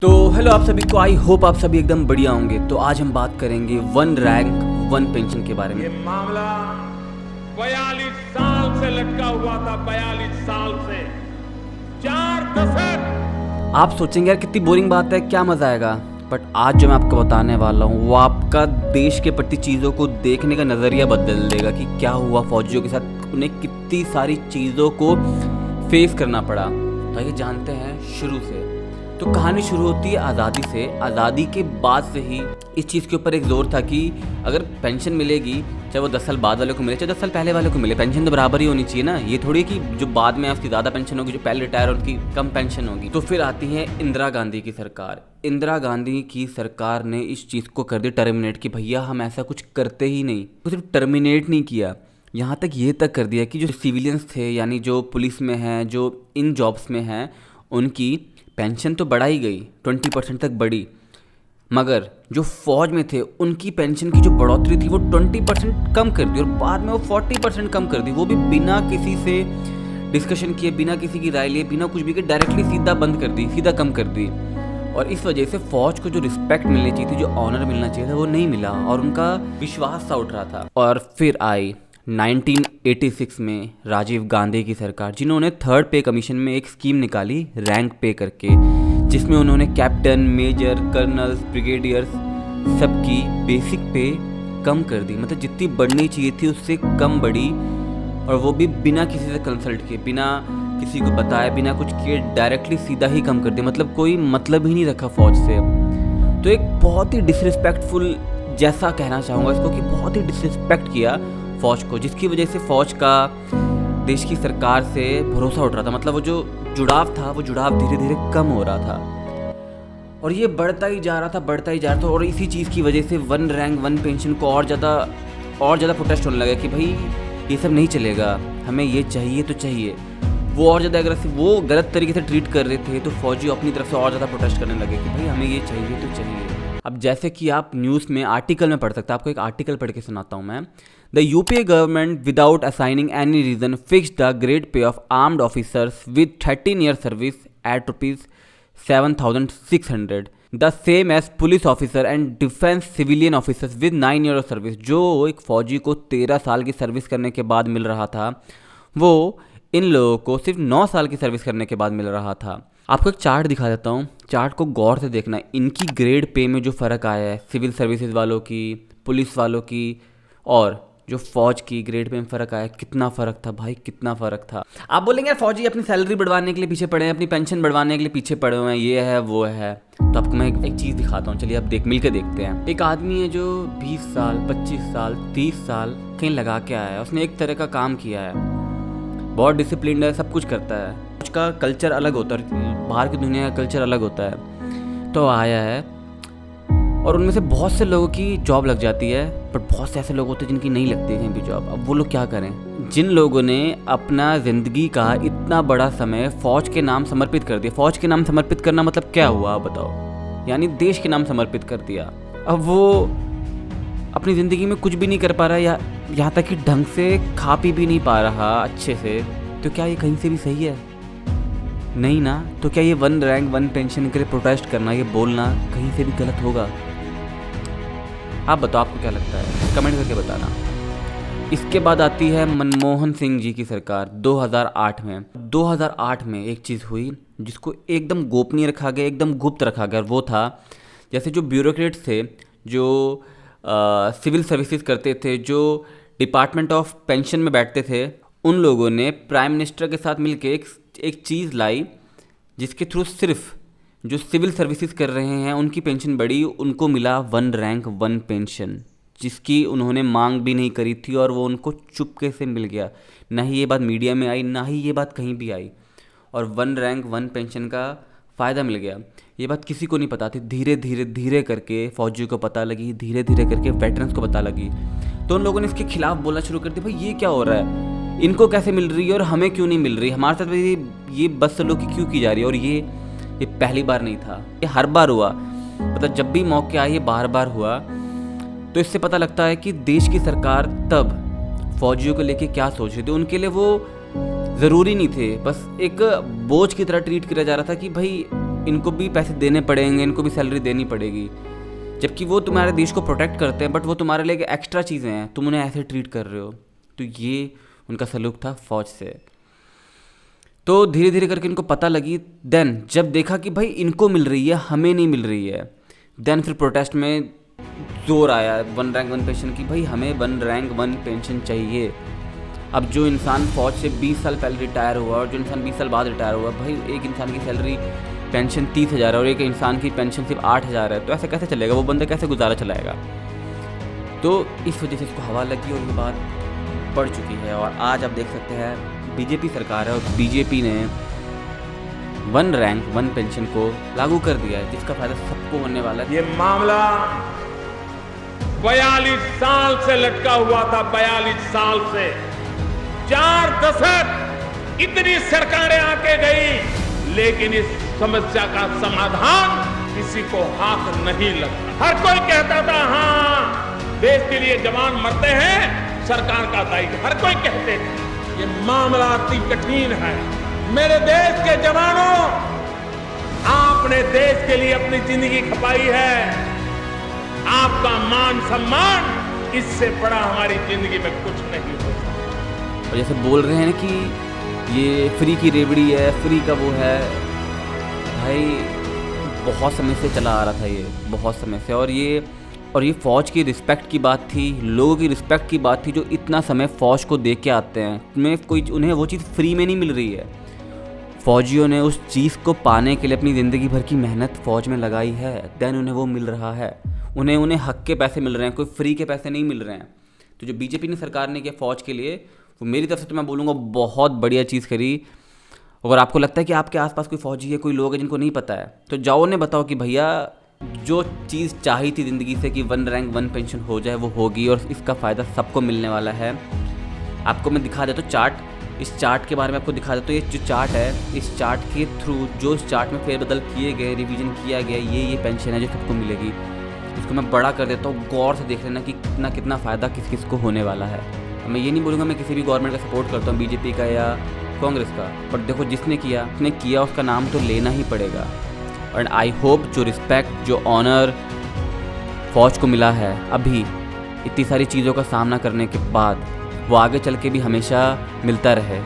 तो हेलो आप सभी को, आई होप आप सभी एकदम बढ़िया होंगे। तो आज हम बात करेंगे वन रैंक वन पेंशन के बारे में। ये मामला 42 साल से लटका हुआ था। 42 साल से 4 दशक। आप सोचेंगे यार कितनी बोरिंग बात है, क्या मजा आएगा। बट आज जो मैं आपको बताने वाला हूँ वो आपका देश के प्रति चीज़ों को देखने का नज़रिया बदल देगा कि क्या हुआ फौजियों के साथ, उन्हें कितनी सारी चीज़ों को फेस करना पड़ा। तो आइए जानते हैं शुरू से। तो कहानी शुरू होती है आज़ादी से। आज़ादी के बाद से ही इस चीज़ के ऊपर एक जोर था कि अगर पेंशन मिलेगी, चाहे वो 10 साल बाद वाले को मिले चाहे 10 साल पहले वाले को मिले, पेंशन तो बराबर ही होनी चाहिए ना। ये थोड़ी कि जो बाद में उसकी ज़्यादा पेंशन होगी, जो पहले रिटायर उनकी कम पेंशन होगी। तो फिर आती है इंदिरा गांधी की सरकार। इंदिरा गांधी की सरकार ने इस चीज़ को कर दी टर्मिनेट कि भैया हम ऐसा कुछ करते ही नहीं। तो सिर्फ टर्मिनेट नहीं किया, यहाँ तक ये तक कर दिया कि जो सिविलियंस थे, यानी जो पुलिस में हैं, जो इन जॉब्स में हैं, उनकी पेंशन तो बढ़ाई गई, 20% तक बढ़ी, मगर जो फौज में थे उनकी पेंशन की जो बढ़ोतरी थी वो 20% कम कर दी और बाद में वो 40% कम कर दी। वो भी बिना किसी से डिस्कशन किए, बिना किसी की राय लिए, बिना कुछ भी के डायरेक्टली सीधा बंद कर दी, सीधा कम कर दी। और इस वजह से फौज को जो रिस्पेक्ट मिलनी चाहिए थी, जो ऑनर मिलना चाहिए था, वो नहीं मिला और उनका विश्वास सा उठ रहा था। और फिर आई 1986 में राजीव गांधी की सरकार, जिन्होंने थर्ड पे कमीशन में एक स्कीम निकाली रैंक पे करके, जिसमें उन्होंने कैप्टन, मेजर, कर्नल्स, ब्रिगेडियर्स सबकी बेसिक पे कम कर दी। मतलब जितनी बढ़नी चाहिए थी उससे कम बढ़ी, और वो भी बिना किसी से कंसल्ट किए, बिना किसी को बताए, बिना कुछ किए, डायरेक्टली सीधा ही कम कर दिया। मतलब कोई मतलब ही नहीं रखा फौज से। तो एक बहुत ही डिसरिस्पेक्टफुल, जैसा कहना चाहूँगा इसको, कि बहुत ही डिसरिस्पेक्ट किया फौज को, जिसकी वजह से फौज का देश की सरकार से भरोसा उठ रहा था। मतलब वो जो जुड़ाव था, वो जुड़ाव धीरे धीरे कम हो रहा था और ये बढ़ता ही जा रहा था, बढ़ता ही जा रहा था। और इसी चीज़ की वजह से वन रैंक वन पेंशन को और ज़्यादा प्रोटेस्ट होने लगा कि भाई ये सब नहीं चलेगा, हमें ये चाहिए तो चाहिए। वो और ज़्यादा अग्रेसिव, वो गलत तरीके से ट्रीट कर रहे थे, तो फौजी अपनी तरफ से और ज़्यादा प्रोटेस्ट करने लगे कि भाई हमें ये चाहिए तो चाहिए। अब जैसे कि आप न्यूज़ में आर्टिकल में पढ़ सकते हैं, आपको एक आर्टिकल पढ़ के सुनाता हूँ मैं। The UPA government without assigning any reason fix the grade pay of armed officers with 13 year service at ₹7,600, the same as police officer and defence civilian officers with 9 year of service. जो एक फौजी को 13 साल की service करने के बाद मिल रहा था, वो इन लोगों को सिर्फ 9 साल की सर्विस करने के बाद मिल रहा था। आपको एक चार्ट दिखा देता हूँ, चार्ट को गौर से देखना। इनकी ग्रेड पे में जो फ़र्क आया है सिविल सर्विसेज वालों की, पुलिस वालों की और जो फौज की ग्रेड पे में फ़र्क आया, कितना फ़र्क था भाई, कितना फ़र्क था। आप बोलेंगे यार फौजी अपनी सैलरी बढ़वाने के लिए पीछे पड़े हैं, अपनी पेंशन बढ़वाने के लिए पीछे पड़े हुए हैं, ये है वो है। तो आपको मैं एक चीज़ दिखाता हूँ, चलिए आप मिल के देखते हैं। एक आदमी है जो 20 साल, 25 साल, 30 साल कहीं लगा के आया है, उसने एक तरह का काम किया है, बहुत डिसिप्लिन्ड है, सब कुछ करता है। उसका कल्चर अलग होता है, बाहर की दुनिया का कल्चर अलग होता है। तो आया है और उनमें से बहुत से लोगों की जॉब लग जाती है, बट बहुत से ऐसे लोग होते हैं जिनकी नहीं लगती कहीं भी जॉब। अब वो लोग क्या करें? जिन लोगों ने अपना ज़िंदगी का इतना बड़ा समय फौज के नाम समर्पित कर दिया, फौज के नाम समर्पित करना मतलब क्या हुआ आप बताओ? यानी देश के नाम समर्पित कर दिया। अब वो अपनी ज़िंदगी में कुछ भी नहीं कर पा रहा, या यहाँ तक कि ढंग से खा पी भी नहीं पा रहा अच्छे से। तो क्या ये कहीं से भी सही है? नहीं ना। तो क्या ये वन रैंक वन पेंशन के लिए प्रोटेस्ट करना, ये बोलना कहीं से भी गलत होगा? आप बताओ, आपको क्या लगता है? कमेंट करके बताना। इसके बाद आती है मनमोहन सिंह जी की सरकार 2008 में। 2008 में एक चीज़ हुई जिसको एकदम गोपनीय रखा गया, एकदम गुप्त रखा गया। वो था जैसे जो ब्यूरोक्रेट्स थे, जो सिविल सर्विसेज करते थे, जो डिपार्टमेंट ऑफ पेंशन में बैठते थे, उन लोगों ने प्राइम मिनिस्टर के साथ मिलकर एक चीज़ लाई जिसके थ्रू सिर्फ जो सिविल सर्विसेज कर रहे हैं उनकी पेंशन बढ़ी, उनको मिला वन रैंक वन पेंशन, जिसकी उन्होंने मांग भी नहीं करी थी और वो उनको चुपके से मिल गया। ना ही ये बात मीडिया में आई, ना ही ये बात कहीं भी आई, और वन रैंक वन पेंशन का फ़ायदा मिल गया। ये बात किसी को नहीं पता थी। धीरे धीरे धीरे करके फौजियों को पता लगी, धीरे धीरे करके वेटरन्स को पता लगी। तो उन लोगों ने इसके खिलाफ बोलना शुरू कर दिया, भाई ये क्या हो रहा है, इनको कैसे मिल रही है और हमें क्यों नहीं मिल रही, हमारे साथ ये बदसलूकी क्यों की जा रही है। और ये पहली बार नहीं था, ये हर बार हुआ। मतलब जब भी मौके आए ये बार बार हुआ। तो इससे पता लगता है कि देश की सरकार तब फौजियों को लेके क्या सोच रही थी। उनके लिए वो ज़रूरी नहीं थे, बस एक बोझ की तरह ट्रीट किया जा रहा था कि भाई इनको भी पैसे देने पड़ेंगे, इनको भी सैलरी देनी पड़ेगी, जबकि वो तुम्हारे देश को प्रोटेक्ट करते हैं, बट वो तुम्हारे लिए एक्स्ट्रा चीज़ें हैं, तुम उन्हें ऐसे ट्रीट कर रहे हो। तो ये उनका सलूक था फ़ौज से। तो धीरे धीरे करके इनको पता लगी, देन जब देखा कि भाई इनको मिल रही है, हमें नहीं मिल रही है, देन फिर प्रोटेस्ट में जोर आया 1 रैंक 1 पेंशन की। भाई हमें 1 रैंक 1 पेंशन चाहिए। अब जो इंसान फ़ौज से 20 साल पहले रिटायर हुआ और जो इंसान 20 साल बाद रिटायर हुआ, भाई एक इंसान की सैलरी पेंशन 30,000 है और एक इंसान की पेंशन सिर्फ 8,000 है, तो ऐसे कैसे चलेगा? वो बंदा कैसे गुजारा चलाएगा? तो इस वजह से इसको हवा लगी और ये बात बढ़ चुकी है। और आज आप देख सकते हैं बीजेपी सरकार है और बीजेपी ने 1 रैंक 1 पेंशन को लागू कर दिया है, जिसका फायदा सबको होने वाला है। ये मामला 42 साल से लटका हुआ था, 42 साल से 4 दशक इतनी सरकारें आके गई, लेकिन इस समस्या का समाधान किसी को हाथ नहीं लगता। हर कोई कहता था हाँ देश के लिए जवान मरते हैं, सरकार का दायित्व, हर कोई कहते थे। ये मामला अति कठिन है। मेरे देश के जवानों, आपने देश के लिए अपनी जिंदगी खपाई है, आपका मान सम्मान इससे बड़ा हमारी जिंदगी में कुछ नहीं हो सकता। और जैसे बोल रहे हैं कि ये फ्री की रेवड़ी है, फ्री का वो है, भाई बहुत समय से चला आ रहा था ये, बहुत समय से। और ये फ़ौज की रिस्पेक्ट की बात थी, लोगों की रिस्पेक्ट की बात थी, जो इतना समय फ़ौज को दे के आते हैं, उन्हें वो चीज़ फ्री में नहीं मिल रही है। फ़ौजियों ने उस चीज़ को पाने के लिए अपनी ज़िंदगी भर की मेहनत फ़ौज में लगाई है, देन उन्हें वो मिल रहा है। उन्हें हक के पैसे मिल रहे हैं, कोई फ्री के पैसे नहीं मिल रहे हैं। तो जो बीजेपी ने सरकार ने किया फ़ौज के लिए, वो मेरी तरफ से तो मैं बोलूँगा बहुत बढ़िया चीज़ करी। अगर आपको लगता है कि आपके आसपास कोई फ़ौजी है, कोई लोग हैं जिनको नहीं पता है, तो जाओ उन्हें बताओ कि भैया जो चीज़ चाहिए थी ज़िंदगी से कि 1 रैंक 1 पेंशन हो जाए, वो होगी और इसका फ़ायदा सबको मिलने वाला है। आपको मैं दिखा देता हूँ चार्ट, इस चार्ट के बारे में आपको दिखा देता हूँ। ये जो चार्ट है, इस चार्ट के थ्रू जो इस चार्ट में फेरबदल किए गए, रिवीजन किया गया, ये पेंशन है जो सबको मिलेगी। इसको मैं बड़ा कर देता हूँ, गौर से देख लेना कि कितना फ़ायदा किस किस को होने वाला है। मैं ये नहीं बोलूँगा मैं किसी भी गवर्नमेंट का सपोर्ट करता हूँ, बीजेपी का या कांग्रेस का, बट देखो जिसने किया उसका नाम तो लेना ही पड़ेगा। एंड आई होप जो रिस्पेक्ट, जो ऑनर फ़ौज को मिला है अभी इतनी सारी चीज़ों का सामना करने के बाद, वो आगे चल के भी हमेशा मिलता रहे।